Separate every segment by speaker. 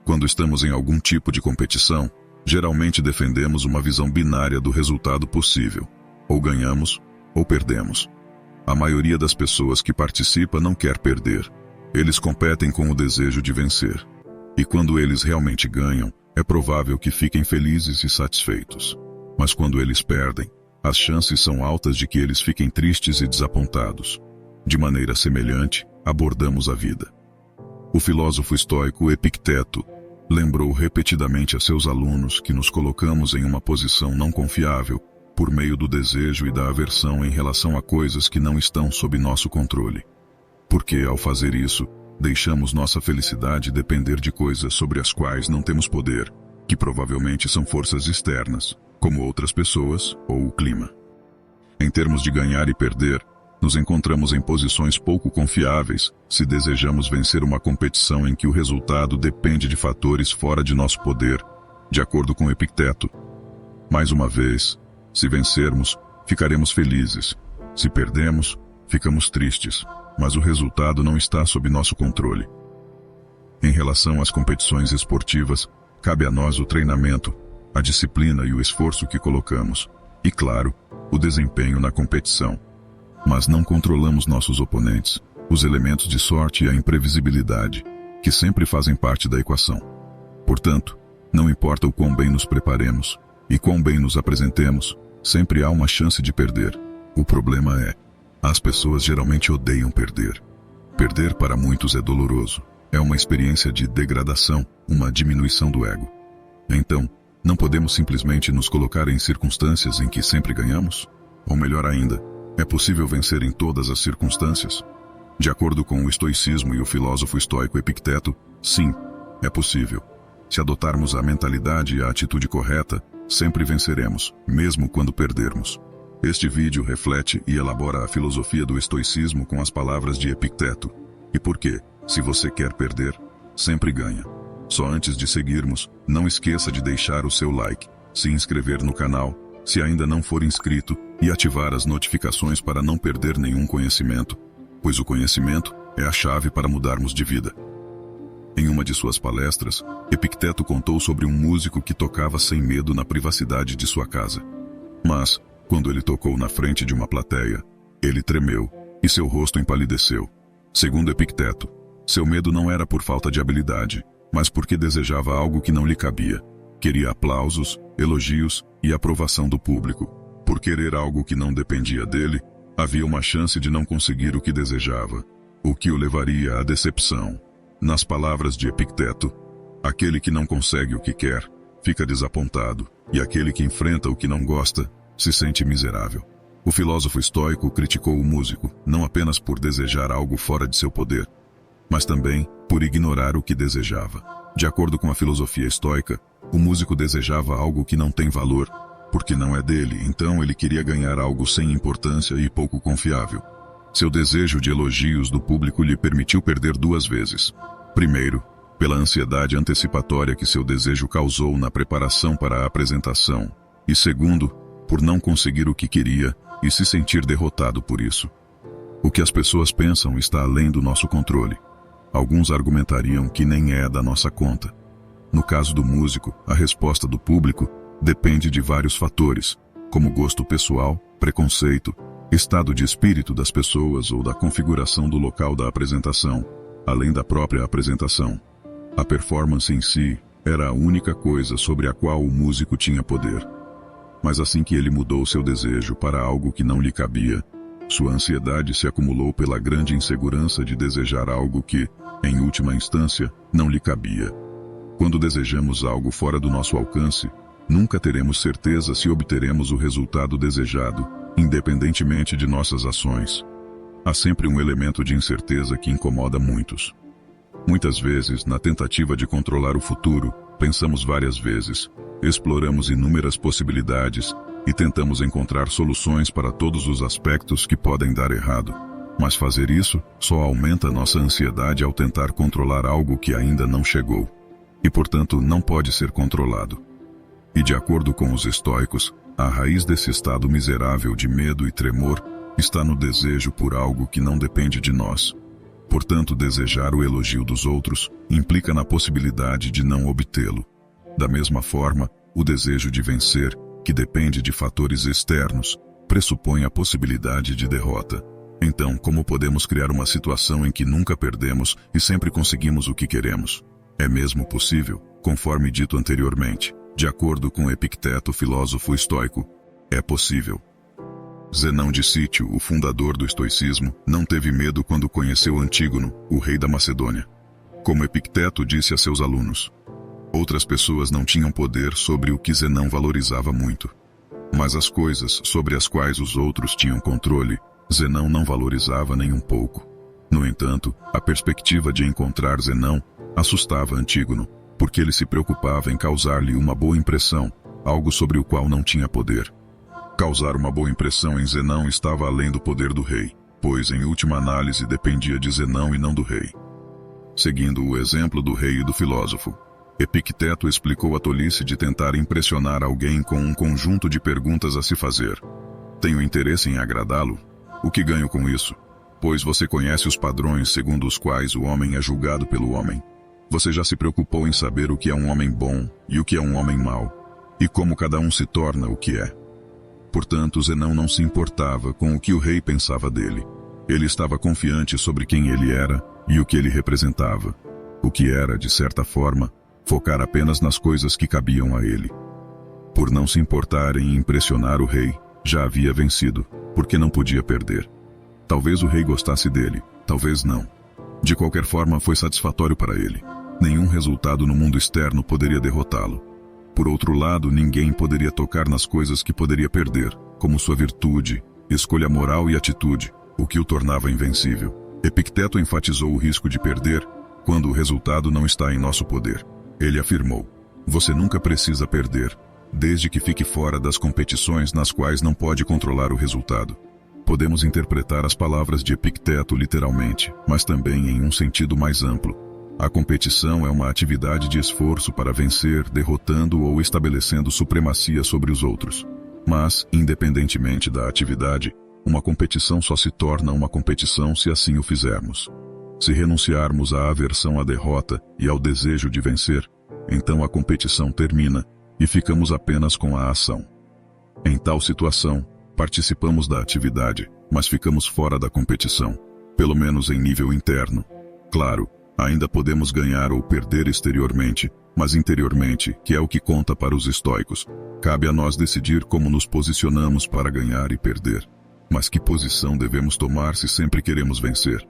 Speaker 1: Quando estamos em algum tipo de competição, geralmente defendemos uma visão binária do resultado possível. Ou ganhamos, ou perdemos. A maioria das pessoas que participa não quer perder. Eles competem com o desejo de vencer. E quando eles realmente ganham, é provável que fiquem felizes e satisfeitos. Mas quando eles perdem, as chances são altas de que eles fiquem tristes e desapontados. De maneira semelhante, abordamos a vida. O filósofo estoico Epicteto lembrou repetidamente a seus alunos que nos colocamos em uma posição não confiável por meio do desejo e da aversão em relação a coisas que não estão sob nosso controle. Porque, ao fazer isso, deixamos nossa felicidade depender de coisas sobre as quais não temos poder, que provavelmente são forças externas, como outras pessoas ou o clima. Em termos de ganhar e perder, nos encontramos em posições pouco confiáveis se desejamos vencer uma competição em que o resultado depende de fatores fora de nosso poder, de acordo com Epicteto. Mais uma vez, se vencermos, ficaremos felizes. Se perdemos, ficamos tristes, mas o resultado não está sob nosso controle. Em relação às competições esportivas, cabe a nós o treinamento, a disciplina e o esforço que colocamos, e claro, o desempenho na competição. Mas não controlamos nossos oponentes, os elementos de sorte e a imprevisibilidade, que sempre fazem parte da equação. Portanto, não importa o quão bem nos preparemos e quão bem nos apresentemos, sempre há uma chance de perder. O problema é, as pessoas geralmente odeiam perder. Perder para muitos é doloroso, é uma experiência de degradação, uma diminuição do ego. Então, não podemos simplesmente nos colocar em circunstâncias em que sempre ganhamos? Ou melhor ainda, é possível vencer em todas as circunstâncias? De acordo com o estoicismo e o filósofo estoico Epicteto, sim, é possível. Se adotarmos a mentalidade e a atitude correta, sempre venceremos, mesmo quando perdermos. Este vídeo reflete e elabora a filosofia do estoicismo com as palavras de Epicteto. E por quê? Se você quer perder, sempre ganha. Só antes de seguirmos, não esqueça de deixar o seu like, se inscrever no canal, se ainda não for inscrito, e ativar as notificações para não perder nenhum conhecimento, pois o conhecimento é a chave para mudarmos de vida. Em uma de suas palestras, Epicteto contou sobre um músico que tocava sem medo na privacidade de sua casa. Mas, quando ele tocou na frente de uma plateia, ele tremeu, e seu rosto empalideceu. Segundo Epicteto, seu medo não era por falta de habilidade, mas porque desejava algo que não lhe cabia. Queria aplausos, elogios e aprovação do público. Por querer algo que não dependia dele, havia uma chance de não conseguir o que desejava, o que o levaria à decepção. Nas palavras de Epicteto, aquele que não consegue o que quer, fica desapontado, e aquele que enfrenta o que não gosta, se sente miserável. O filósofo estoico criticou o músico, não apenas por desejar algo fora de seu poder, mas também por ignorar o que desejava. De acordo com a filosofia estoica, o músico desejava algo que não tem valor, porque não é dele, então ele queria ganhar algo sem importância e pouco confiável. Seu desejo de elogios do público lhe permitiu perder duas vezes. Primeiro, pela ansiedade antecipatória que seu desejo causou na preparação para a apresentação, e segundo, por não conseguir o que queria e se sentir derrotado por isso. O que as pessoas pensam está além do nosso controle. Alguns argumentariam que nem é da nossa conta. No caso do músico, a resposta do público depende de vários fatores, como gosto pessoal, preconceito, estado de espírito das pessoas ou da configuração do local da apresentação, além da própria apresentação. A performance em si era a única coisa sobre a qual o músico tinha poder. Mas assim que ele mudou seu desejo para algo que não lhe cabia, sua ansiedade se acumulou pela grande insegurança de desejar algo que, em última instância, não lhe cabia. Quando desejamos algo fora do nosso alcance, nunca teremos certeza se obteremos o resultado desejado, independentemente de nossas ações. Há sempre um elemento de incerteza que incomoda muitos. Muitas vezes, na tentativa de controlar o futuro, pensamos várias vezes, exploramos inúmeras possibilidades e tentamos encontrar soluções para todos os aspectos que podem dar errado. Mas fazer isso só aumenta nossa ansiedade ao tentar controlar algo que ainda não chegou, e portanto não pode ser controlado. E de acordo com os estoicos, a raiz desse estado miserável de medo e tremor está no desejo por algo que não depende de nós. Portanto, desejar o elogio dos outros implica na possibilidade de não obtê-lo. Da mesma forma, o desejo de vencer, que depende de fatores externos, pressupõe a possibilidade de derrota. Então, como podemos criar uma situação em que nunca perdemos e sempre conseguimos o que queremos? É mesmo possível, conforme dito anteriormente, de acordo com Epicteto, filósofo estoico. É possível. Zenão de Cítio, o fundador do estoicismo, não teve medo quando conheceu Antígono, o rei da Macedônia. Como Epicteto disse a seus alunos, outras pessoas não tinham poder sobre o que Zenão valorizava muito. Mas as coisas sobre as quais os outros tinham controle, Zenão não valorizava nem um pouco. No entanto, a perspectiva de encontrar Zenão assustava Antígono, porque ele se preocupava em causar-lhe uma boa impressão, algo sobre o qual não tinha poder. Causar uma boa impressão em Zenão estava além do poder do rei, pois em última análise dependia de Zenão e não do rei. Seguindo o exemplo do rei e do filósofo, Epicteto explicou a tolice de tentar impressionar alguém com um conjunto de perguntas a se fazer. Tenho interesse em agradá-lo? O que ganho com isso? Pois você conhece os padrões segundo os quais o homem é julgado pelo homem. Você já se preocupou em saber o que é um homem bom e o que é um homem mau, e como cada um se torna o que é. Portanto, Zenão não se importava com o que o rei pensava dele. Ele estava confiante sobre quem ele era e o que ele representava. O que era, de certa forma, focar apenas nas coisas que cabiam a ele. Por não se importar em impressionar o rei, já havia vencido, porque não podia perder. Talvez o rei gostasse dele, talvez não. De qualquer forma, foi satisfatório para ele. Nenhum resultado no mundo externo poderia derrotá-lo. Por outro lado, ninguém poderia tocar nas coisas que poderia perder, como sua virtude, escolha moral e atitude, o que o tornava invencível. Epicteto enfatizou o risco de perder quando o resultado não está em nosso poder. Ele afirmou: você nunca precisa perder, desde que fique fora das competições nas quais não pode controlar o resultado. Podemos interpretar as palavras de Epicteto literalmente, mas também em um sentido mais amplo. A competição é uma atividade de esforço para vencer, derrotando ou estabelecendo supremacia sobre os outros. Mas, independentemente da atividade, uma competição só se torna uma competição se assim o fizermos. Se renunciarmos à aversão à derrota e ao desejo de vencer, então a competição termina e ficamos apenas com a ação. Em tal situação, participamos da atividade, mas ficamos fora da competição, pelo menos em nível interno. Claro, ainda podemos ganhar ou perder exteriormente, mas interiormente, que é o que conta para os estoicos, cabe a nós decidir como nos posicionamos para ganhar e perder. Mas que posição devemos tomar se sempre queremos vencer?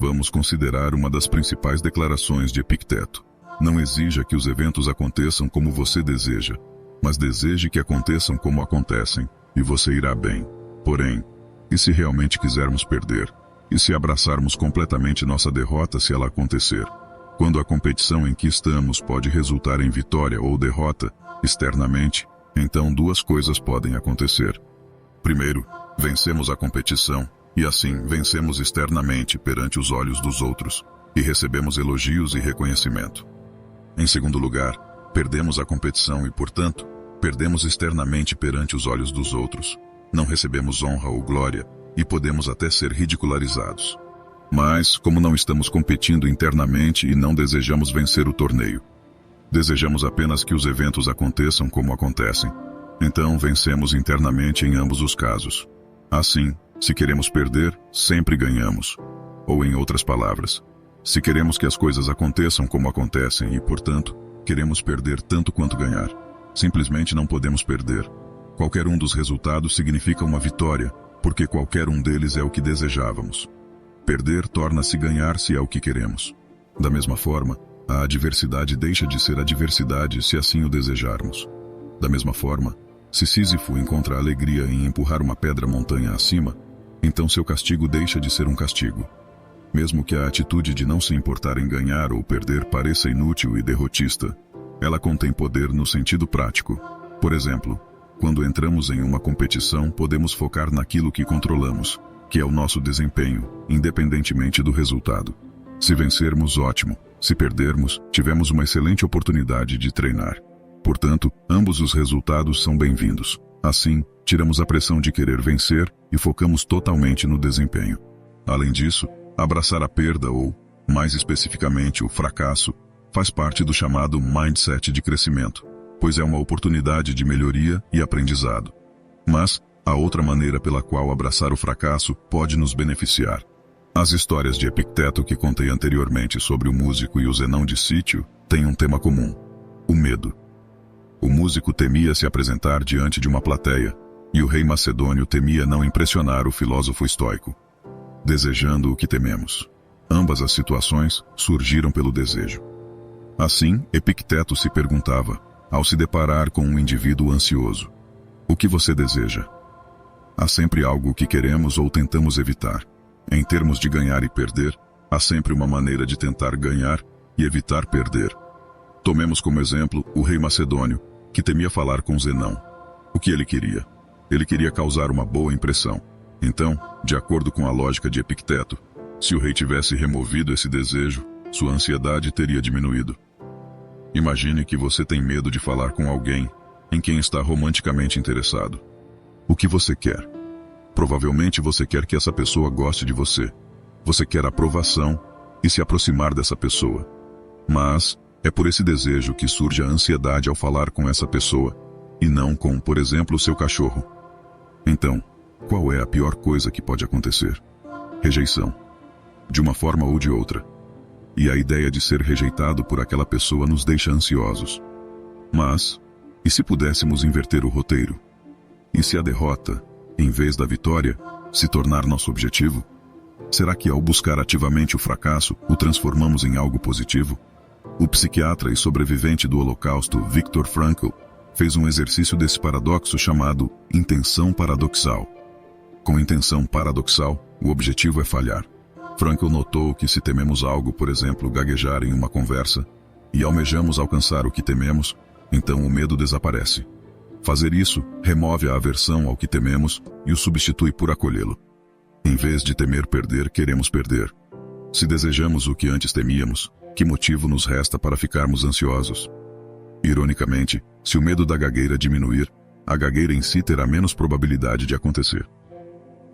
Speaker 1: Vamos considerar uma das principais declarações de Epicteto. Não exija que os eventos aconteçam como você deseja, mas deseje que aconteçam como acontecem, e você irá bem. Porém, e se realmente quisermos perder? E se abraçarmos completamente nossa derrota se ela acontecer? Quando a competição em que estamos pode resultar em vitória ou derrota, externamente, então duas coisas podem acontecer. Primeiro, vencemos a competição, e assim vencemos externamente perante os olhos dos outros, e recebemos elogios e reconhecimento. Em segundo lugar, perdemos a competição e, portanto, perdemos externamente perante os olhos dos outros. Não recebemos honra ou glória, e podemos até ser ridicularizados. Mas, como não estamos competindo internamente e não desejamos vencer o torneio, desejamos apenas que os eventos aconteçam como acontecem, então vencemos internamente em ambos os casos. Assim, se queremos perder, sempre ganhamos. Ou em outras palavras, se queremos que as coisas aconteçam como acontecem e, portanto, queremos perder tanto quanto ganhar, simplesmente não podemos perder. Qualquer um dos resultados significa uma vitória, porque qualquer um deles é o que desejávamos. Perder torna-se ganhar se é o que queremos. Da mesma forma, a adversidade deixa de ser adversidade se assim o desejarmos. Da mesma forma, se Sísifo encontra alegria em empurrar uma pedra montanha acima, então seu castigo deixa de ser um castigo. Mesmo que a atitude de não se importar em ganhar ou perder pareça inútil e derrotista, ela contém poder no sentido prático. Por exemplo, quando entramos em uma competição, podemos focar naquilo que controlamos, que é o nosso desempenho, independentemente do resultado. Se vencermos, ótimo. Se perdermos, tivemos uma excelente oportunidade de treinar. Portanto, ambos os resultados são bem-vindos. Assim, tiramos a pressão de querer vencer e focamos totalmente no desempenho. Além disso, Abraçar a perda ou, mais especificamente, o fracasso, faz parte do chamado mindset de crescimento, pois é uma oportunidade de melhoria e aprendizado. Mas, há outra maneira pela qual abraçar o fracasso pode nos beneficiar. As histórias de Epicteto que contei anteriormente sobre o músico e o Zenão de Sítio têm um tema comum: o medo. O músico temia se apresentar diante de uma plateia, e o rei macedônio temia não impressionar o filósofo estoico. Desejando o que tememos. Ambas as situações surgiram pelo desejo. Assim, Epicteto se perguntava, ao se deparar com um indivíduo ansioso: o que você deseja? Há sempre algo que queremos ou tentamos evitar. Em termos de ganhar e perder, há sempre uma maneira de tentar ganhar e evitar perder. Tomemos como exemplo o rei macedônio, que temia falar com Zenão. O que ele queria? Ele queria causar uma boa impressão. Então, de acordo com a lógica de Epicteto, se o rei tivesse removido esse desejo, sua ansiedade teria diminuído. Imagine que você tem medo de falar com alguém em quem está romanticamente interessado. O que você quer? Provavelmente você quer que essa pessoa goste de você. Você quer aprovação e se aproximar dessa pessoa. Mas é por esse desejo que surge a ansiedade ao falar com essa pessoa, e não com, por exemplo, o seu cachorro. Então, qual é a pior coisa que pode acontecer? Rejeição. De uma forma ou de outra. E a ideia de ser rejeitado por aquela pessoa nos deixa ansiosos. Mas, e se pudéssemos inverter o roteiro? E se a derrota, em vez da vitória, se tornar nosso objetivo? Será que ao buscar ativamente o fracasso, o transformamos em algo positivo? O psiquiatra e sobrevivente do Holocausto, Viktor Frankl, fez um exercício desse paradoxo chamado intenção paradoxal. Com intenção paradoxal, o objetivo é falhar. Frankl notou que se tememos algo, por exemplo, gaguejar em uma conversa, e almejamos alcançar o que tememos, então o medo desaparece. Fazer isso remove a aversão ao que tememos e o substitui por acolhê-lo. Em vez de temer perder, queremos perder. Se desejamos o que antes temíamos, que motivo nos resta para ficarmos ansiosos? Ironicamente, se o medo da gagueira diminuir, a gagueira em si terá menos probabilidade de acontecer.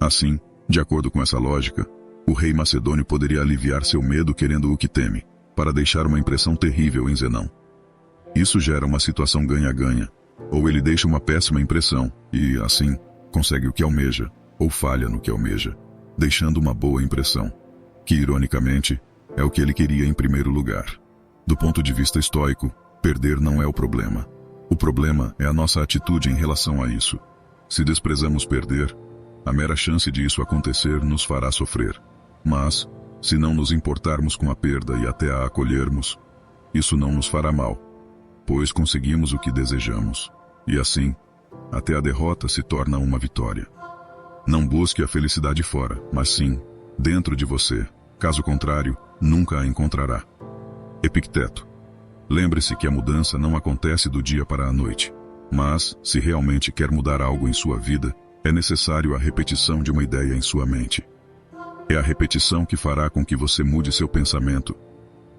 Speaker 1: Assim, de acordo com essa lógica, o rei macedônio poderia aliviar seu medo querendo o que teme, para deixar uma impressão terrível em Zenão. Isso gera uma situação ganha-ganha. Ou ele deixa uma péssima impressão e, assim, consegue o que almeja, ou falha no que almeja, deixando uma boa impressão, que, ironicamente, é o que ele queria em primeiro lugar. Do ponto de vista estoico, perder não é o problema. O problema é a nossa atitude em relação a isso. Se desprezamos perder, a mera chance de isso acontecer nos fará sofrer. Mas, se não nos importarmos com a perda e até a acolhermos, isso não nos fará mal, pois conseguimos o que desejamos. E assim, até a derrota se torna uma vitória. Não busque a felicidade fora, mas sim, dentro de você. Caso contrário, nunca a encontrará. Epicteto. Lembre-se que a mudança não acontece do dia para a noite. Mas, se realmente quer mudar algo em sua vida, é necessário a repetição de uma ideia em sua mente. É a repetição que fará com que você mude seu pensamento.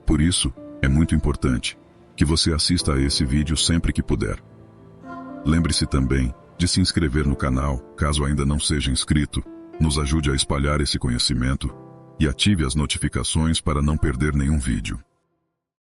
Speaker 1: Por isso, é muito importante que você assista a esse vídeo sempre que puder. Lembre-se também de se inscrever no canal, caso ainda não seja inscrito, nos ajude a espalhar esse conhecimento, e ative as notificações para não perder nenhum vídeo.